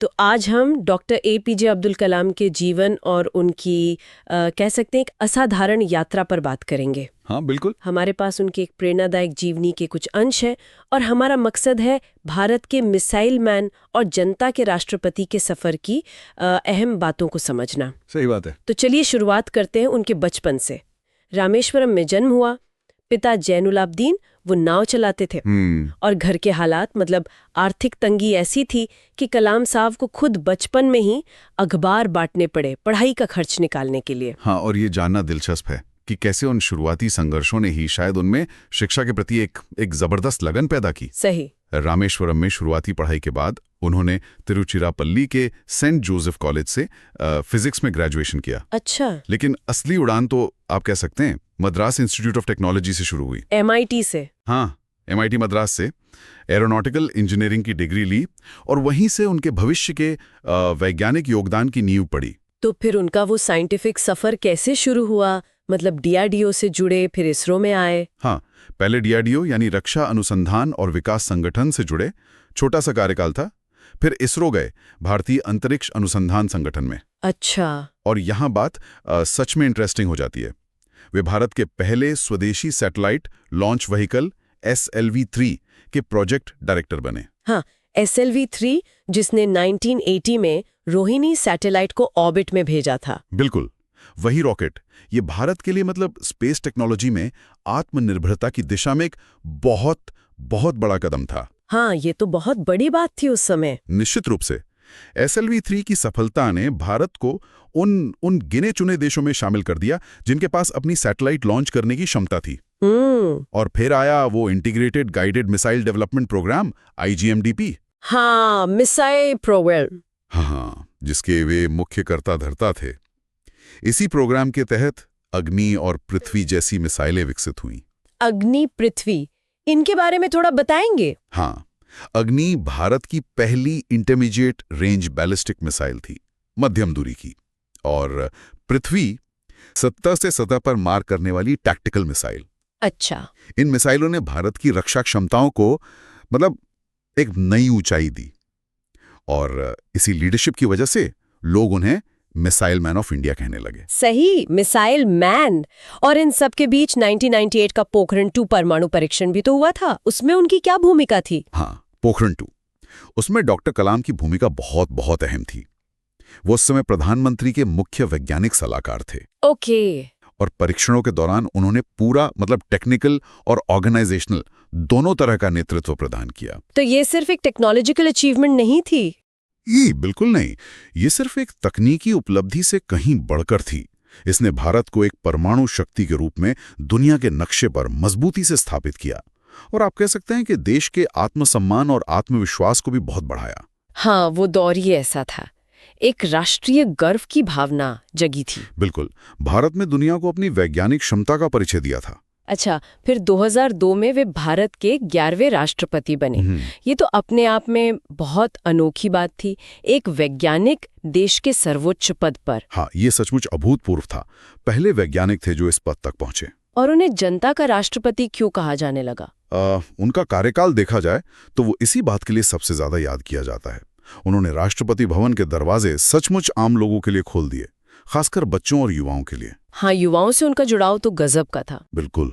तो आज हम डॉक्टर एपीजे अब्दुल कलाम के जीवन और उनकी कह सकते हैं एक असाधारण यात्रा पर बात करेंगे। हाँ बिल्कुल। हमारे पास उनके एक प्रेरणादायक जीवनी के कुछ अंश हैं और हमारा मकसद है भारत के मिसाइल मैन और जनता के राष्ट्रपति के सफर की अहम बातों को समझना। सही बात है। तो चलिए शुरुआत करते हैं उनके बचपन से। रामेश्वरम में जन्म हुआ। पिता जैनुलाब्दीन वो नाव चलाते थे और घर के हालात मतलब आर्थिक तंगी ऐसी थी कि कलाम साहब को खुद बचपन में ही अखबार बांटने पड़े पढ़ाई का खर्च निकालने के लिए। हाँ, और ये जानना दिलचस्प है कि कैसे उन शुरुआती संघर्षों ने ही शायद उनमें शिक्षा के प्रति एक जबरदस्त लगन पैदा की। सही। रामेश्वरम में शुरुआती पढ़ाई के बाद उन्होंने तिरुचिरापल्ली के सेंट जोसेफ कॉलेज से फिजिक्स में ग्रेजुएशन किया। अच्छा। लेकिन असली उड़ान तो आप कह सकते हैं मद्रास इंस्टीट्यूट ऑफ टेक्नोलॉजी से शुरू हुई। MIT से? हाँ, MIT मद्रास से एरोनॉटिकल इंजीनियरिंग की डिग्री ली और वहीं से उनके भविष्य के वैज्ञानिक योगदान की नींव पड़ी। तो फिर उनका वो साइंटिफिक सफर कैसे शुरू हुआ? मतलब DRDO से जुड़े, फिर इसरो में आए? हाँ, पहले DRDO यानी रक्षा अनुसंधान और विकास संगठन से जुड़े, छोटा सा कार्यकाल था। फिर इसरो गए, भारतीय अंतरिक्ष अनुसंधान संगठन में। अच्छा। और यहाँ बात सच में इंटरेस्टिंग हो जाती है। वे भारत के पहले स्वदेशी सैटेलाइट लॉन्च व्हीकल SLV-3 के प्रोजेक्ट डायरेक्टर बने। हाँ, SLV-3 जिसने 1980 में रोहिणी सैटेलाइट को ऑर्बिट में भेजा था। बिल्कुल, वही रॉकेट। ये भारत के लिए मतलब स्पेस टेक्नोलॉजी में आत्मनिर्भरता की दिशा में एक बहुत बहुत बड़ा कदम था। हाँ, ये तो बहुत बड़ी बात थी उस समय। निश्चित रूप से। SLV-3 की सफलता ने भारत को उन गिने चुने देशों में शामिल कर दिया जिनके पास अपनी सैटेलाइट लॉन्च करने की क्षमता थी। और फिर आया वो integrated guided missile development programme IGMDP। हाँ, मिसाइल प्रोग्राम। हाँ, जिसके वे मुख्य कर्ता धर्ता थे। इसी प्रोग्राम के तहत अग्नि और पृथ्वी जैसी मिसाइलें विकसित हुईं। अग्नि, पृथ्वी, इनके बारे में थोड़ा बताएंगे? हाँ, अग्नि भारत की पहली इंटरमीडिएट रेंज बैलिस्टिक मिसाइल थी, मध्यम दूरी की। और पृथ्वी सतह से सतह पर मार करने वाली टैक्टिकल मिसाइल। अच्छा। इन मिसाइलों ने भारत की रक्षा क्षमताओं को मतलब एक नई ऊंचाई दी और इसी लीडरशिप की वजह से लोग उन्हें मिसाइल मैन ऑफ इंडिया कहने लगे। सही, मिसाइल मैन। और इन सब के बीच 1998 का पोखरण 2 परमाणु परीक्षण भी तो हुआ था। उसमें उनकी क्या भूमिका थी? हाँ, पोखरण 2, उसमें डॉक्टर कलाम की भूमिका बहुत बहुत अहम थी। वो उस समय प्रधानमंत्री के मुख्य वैज्ञानिक सलाहकार थे। ओके। और परीक्षणों के दौरान उन्होंने पूरा मतलब टेक्निकल और ऑर्गेनाइजेशनल दोनों तरह का नेतृत्व प्रदान किया। तो ये सिर्फ एक टेक्नोलॉजिकल अचीवमेंट नहीं थी? ये बिल्कुल नहीं, ये सिर्फ एक तकनीकी उपलब्धि से कहीं बढ़कर थी। इसने भारत को एक परमाणु शक्ति के रूप में दुनिया के नक्शे पर मजबूती से स्थापित किया और आप कह सकते हैं कि देश के आत्मसम्मान और आत्मविश्वास को भी बहुत बढ़ाया। हाँ, वो दौर ही ऐसा था। एक राष्ट्रीय गर्व की भावना जगी थी। बिल्कुल, भारत में दुनिया को अपनी वैज्ञानिक क्षमता का परिचय दिया था। अच्छा, फिर 2002 में वे भारत के 11वें राष्ट्रपति बने। ये तो अपने आप में बहुत अनोखी बात थी, एक वैज्ञानिक देश के सर्वोच्च पद पर। हाँ, ये सचमुच अभूतपूर्व था। पहले वैज्ञानिक थे जो इस पद तक पहुंचे। और उन्हें जनता का राष्ट्रपति क्यों कहा जाने लगा? उनका कार्यकाल देखा जाए तो वो इसी बात के लिए सबसे ज्यादा याद किया जाता है। उन्होंने राष्ट्रपति भवन के दरवाजे सचमुच आम लोगों के लिए खोल दिए, खासकर बच्चों और युवाओं के लिए। हाँ, युवाओं से उनका जुड़ाव तो गजब का था। बिल्कुल,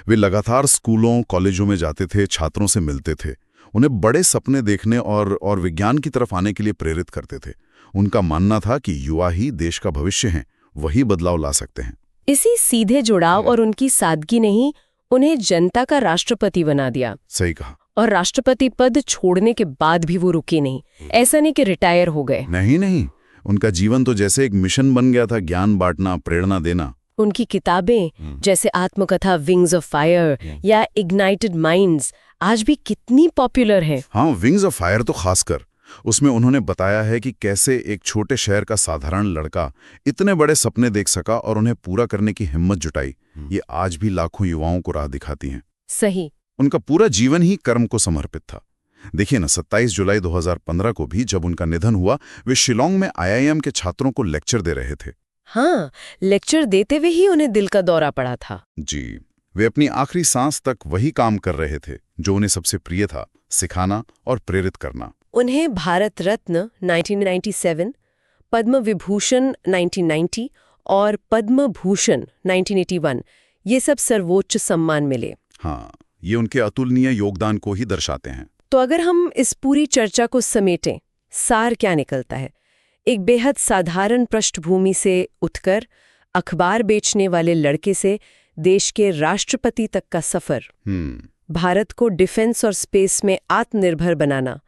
वे लगातार स्कूलों कॉलेजों में जाते थे, छात्रों से मिलते थे, उन्हें बड़े सपने देखने और विज्ञान की तरफ आने के लिए प्रेरित करते थे। उनका मानना था कि युवा ही देश का भविष्य हैं, वही बदलाव ला सकते हैं। इसी सीधे जुड़ाव और उनकी सादगी ने ही उन्हें जनता का राष्ट्रपति बना दिया। सही कहा। और राष्ट्रपति पद छोड़ने के बाद भी वो रुके नहीं। ऐसा नहीं कि रिटायर हो गए। नहीं, उनका जीवन तो जैसे एक मिशन बन गया था, ज्ञान बांटना, प्रेरणा देना। उनकी किताबें जैसे आत्मकथा विंग्स ऑफ फायर या इग्नाइटेड माइंड्स आज भी कितनी पॉपुलर है। हाँ, विंग्स ऑफ फायर तो खासकर। उसमें उन्होंने बताया है कि कैसे एक छोटे शहर का साधारण लड़का इतने बड़े सपने देख सका और उन्हें पूरा करने की हिम्मत जुटाई। ये आज भी लाखों युवाओं को राह दिखाती हैं। सही। उनका पूरा जीवन ही कर्म को समर्पित था। देखिए ना, 27 जुलाई 2015 को भी जब उनका निधन हुआ, वे शिलोंग में IIM के छात्रों को लेक्चर दे रहे थे। हाँ, लेक्चर देते हुए ही उन्हें दिल का दौरा पड़ा था। जी, वे अपनी आखिरी सांस तक वही काम कर रहे थे जो उन्हें सबसे प्रिय था, सिखाना और प्रेरित करना। उन्हें भारत रत्न 1997, पद्म विभूषण 1990 और पद्म भूषण 1981 ये सब सर्वोच्च सम्मान मिले। हाँ, ये उनके अतुलनीय योगदान को ही दर्शाते हैं। तो अगर हम इस पूरी चर्चा को समेटें, सार क्या निकलता है? एक बेहद साधारण पृष्ठभूमि से उठकर अखबार बेचने वाले लड़के से देश के राष्ट्रपति तक का सफर, भारत को डिफेंस और स्पेस में आत्मनिर्भर बनाना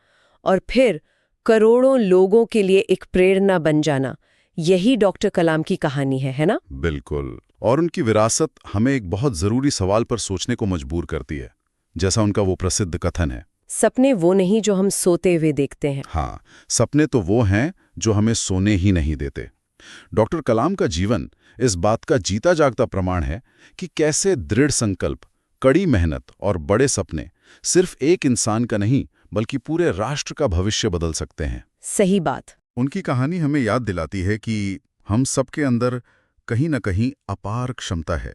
और फिर करोड़ों लोगों के लिए एक प्रेरणा बन जाना, यही डॉक्टर कलाम की कहानी है ना? बिल्कुल। और उनकी विरासत हमें एक बहुत जरूरी सवाल पर सोचने को मजबूर करती है, जैसा उनका वो प्रसिद्ध कथन है, सपने वो नहीं जो हम सोते हुए देखते हैं। हाँ, सपने तो वो हैं जो हमें सोने ही नहीं देते। डॉक्टर कलाम का जीवन इस बात का जीता जागता प्रमाण है कि कैसे दृढ़ संकल्प, कड़ी मेहनत और बड़े सपने सिर्फ एक इंसान का नहीं बल्कि पूरे राष्ट्र का भविष्य बदल सकते हैं। सही बात। उनकी कहानी हमें याद दिलाती है कि हम सबके अंदर कहीं न कहीं अपार क्षमता है,